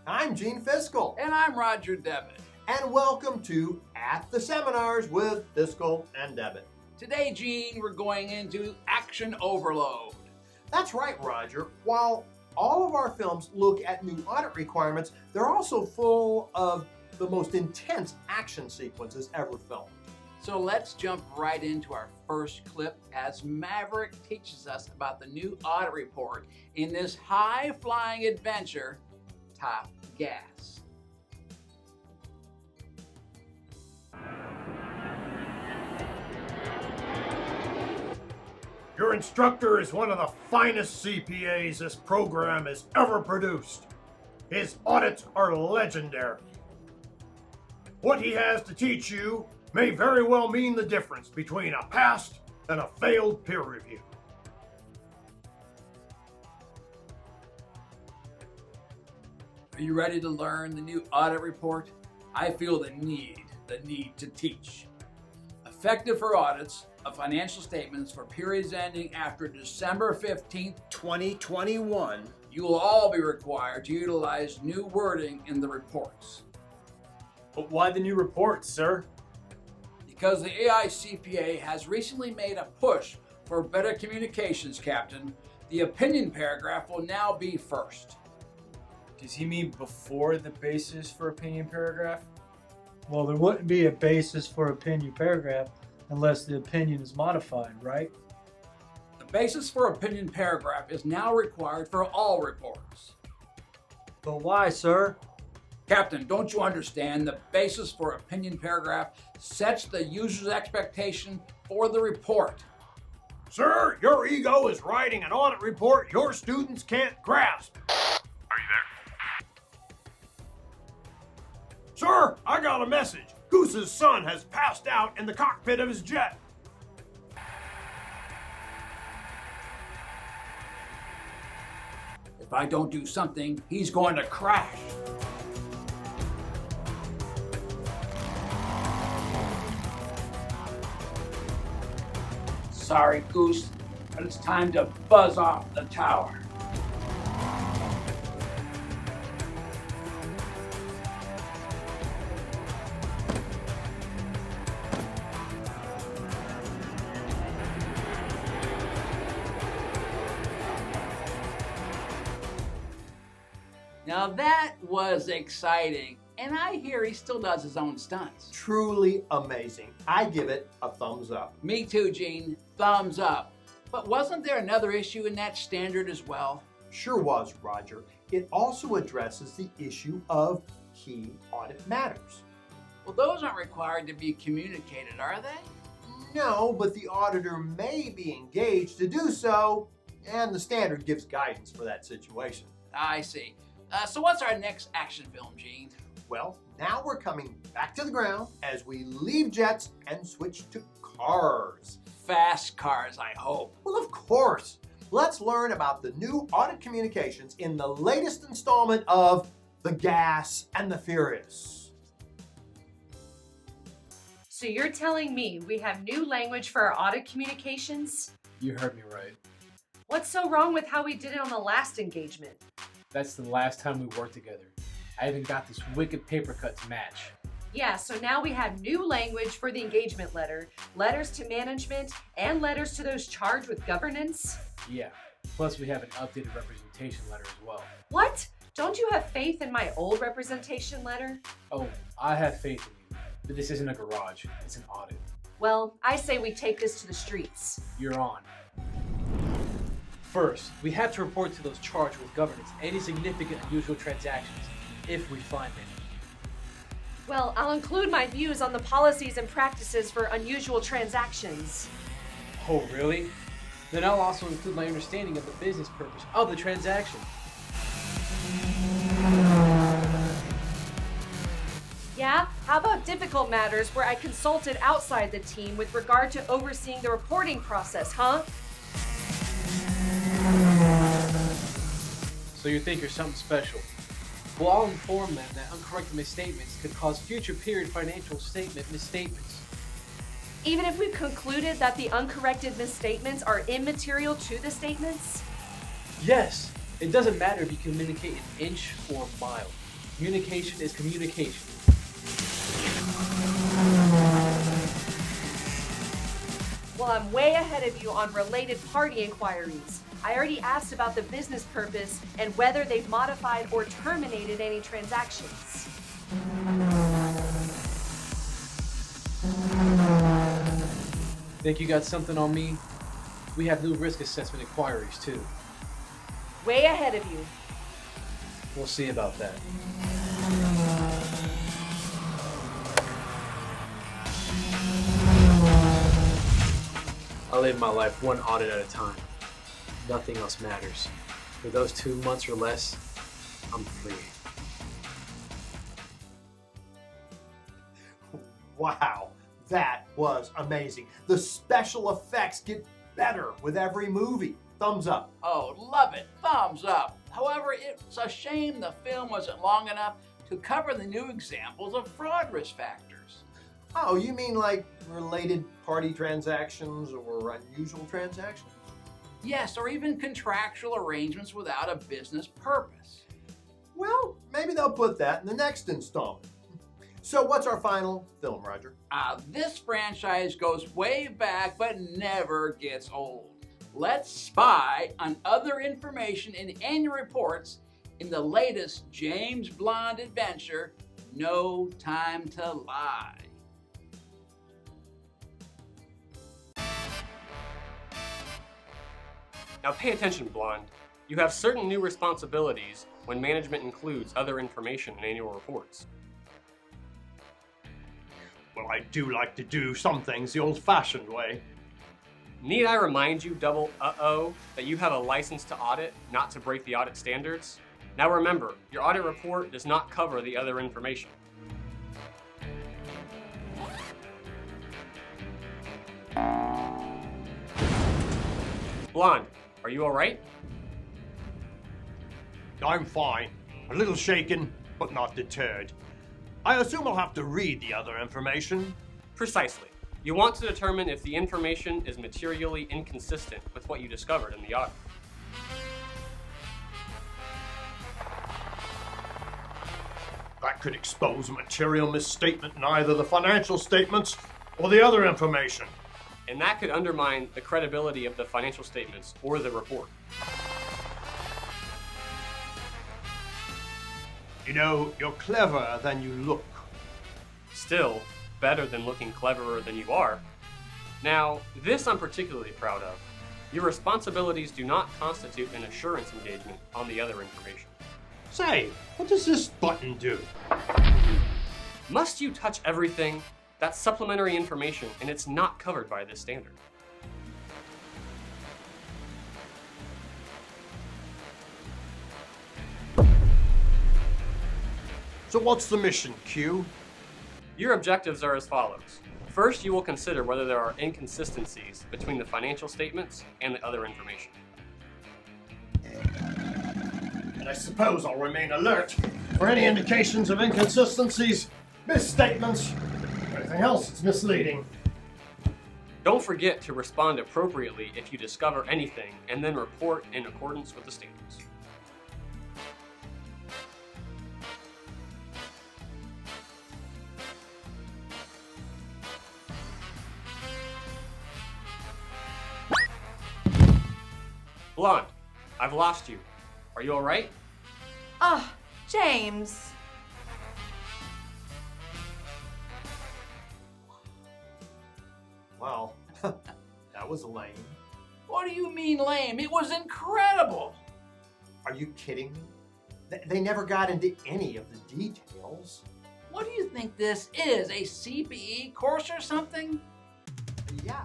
I'm Gene Fiscal. And I'm Roger Debit. And welcome to At the Seminars with Fiscal and Debit. Today, Gene, we're going into action overload. That's right, Roger. While all of our films look at new audit requirements, they're also full of the most intense action sequences ever filmed. So let's jump right into our first clip as Maverick teaches us about the new audit report in this high-flying adventure, Top Gas. Your instructor is one of the finest CPAs this program has ever produced. His audits are legendary. What he has to teach you may very well mean the difference between a passed and a failed peer review. Are you ready to learn the new audit report? I feel the need to teach. Effective for audits of financial statements for periods ending after December 15th, 2021. You will all be required to utilize new wording in the reports. But why the new reports, sir? Because the AICPA has recently made a push for better communications, Captain, the opinion paragraph will now be first. Does he mean before the basis for opinion paragraph? Well, there wouldn't be a basis for opinion paragraph unless the opinion is modified, right? The basis for opinion paragraph is now required for all reports. But why, sir? Captain, don't you understand? The basis for opinion paragraph sets the user's expectation for the report. Sir, your ego is writing an audit report your students can't grasp. Are you there? Sir, I got a message. Goose's son has passed out in the cockpit of his jet. If I don't do something, he's going to crash. Sorry, Goose, but it's time to buzz off the tower. Now that was exciting, and I hear he still does his own stunts. Truly amazing. I give it a thumbs up. Me too, Gene. Thumbs up. But wasn't there another issue in that standard as well? Sure was, Roger. It also addresses the issue of key audit matters. Well, those aren't required to be communicated, are they? No, but the auditor may be engaged to do so, and the standard gives guidance for that situation. I see. So what's our next action film, Gene? Well, now we're coming back to the ground as we leave jets and switch to cars. Fast cars, I hope. Well, of course. Let's learn about the new Audit Communications in the latest installment of The Gas and the Furious. So you're telling me we have new language for our audit communications? You heard me right. What's so wrong with how we did it on the last engagement? That's the last time we worked together. I even got this wicked paper cut to match. Yeah, so now we have new language for the engagement letter, letters to management, and letters to those charged with governance. Yeah, plus we have an updated representation letter as well. What? Don't you have faith in my old representation letter? Oh, I have faith in you, but this isn't a garage, it's an audit. Well, I say we take this to the streets. You're on. First, we have to report to those charged with governance any significant unusual transactions, if we find any. Well, I'll include my views on the policies and practices for unusual transactions. Oh, really? Then I'll also include my understanding of the business purpose of the transaction. Yeah? How about difficult matters where I consulted outside the team with regard to overseeing the reporting process, huh? So you think you're something special? Well, I'll inform them that uncorrected misstatements could cause future period financial statement misstatements. Even if we've concluded that the uncorrected misstatements are immaterial to the statements? Yes, it doesn't matter if you communicate an inch or a mile. Communication is communication. Well, I'm way ahead of you on related party inquiries. I already asked about the business purpose and whether they've modified or terminated any transactions. Think you got something on me? We have new risk assessment inquiries too. Way ahead of you. We'll see about that. I live my life one audit at a time. Nothing else matters. For those 2 months or less, I'm free. Wow, that was amazing. The special effects get better with every movie. Thumbs up. Oh, love it. Thumbs up. However, it's a shame the film wasn't long enough to cover the new examples of fraud risk factors. Oh, you mean like related party transactions or unusual transactions? Yes, or even contractual arrangements without a business purpose. Well, maybe they'll put that in the next installment. So what's our final film, Roger? This franchise goes way back but never gets old. Let's spy on other information in annual reports in the latest James Bond adventure, No Time to Lie. Now pay attention, Blonde. You have certain new responsibilities when management includes other information in annual reports. Well, I do like to do some things the old-fashioned way. Need I remind you, double uh-oh, that you have a license to audit, not to break the audit standards? Now remember, your audit report does not cover the other information. Blonde, are you all right? I'm fine. A little shaken, but not deterred. I assume I'll have to read the other information. Precisely. You want to determine if the information is materially inconsistent with what you discovered in the audit. That could expose a material misstatement in either the financial statements or the other information. And that could undermine the credibility of the financial statements or the report. You know, you're cleverer than you look. Still, better than looking cleverer than you are. Now, this I'm particularly proud of. Your responsibilities do not constitute an assurance engagement on the other information. Say, what does this button do? Must you touch everything? That's supplementary information, and it's not covered by this standard. So what's the mission, Q? Your objectives are as follows. First, you will consider whether there are inconsistencies between the financial statements and the other information. And I suppose I'll remain alert for any indications of inconsistencies, misstatements, or anything else that's misleading. Don't forget to respond appropriately if you discover anything, and then report in accordance with the standards. Blonde, I've lost you. Are you all right? Ah, James. Well, that was lame. What do you mean lame? It was incredible. Are you kidding me? They never got into any of the details. What do you think this is? A CPE course or something? Yeah.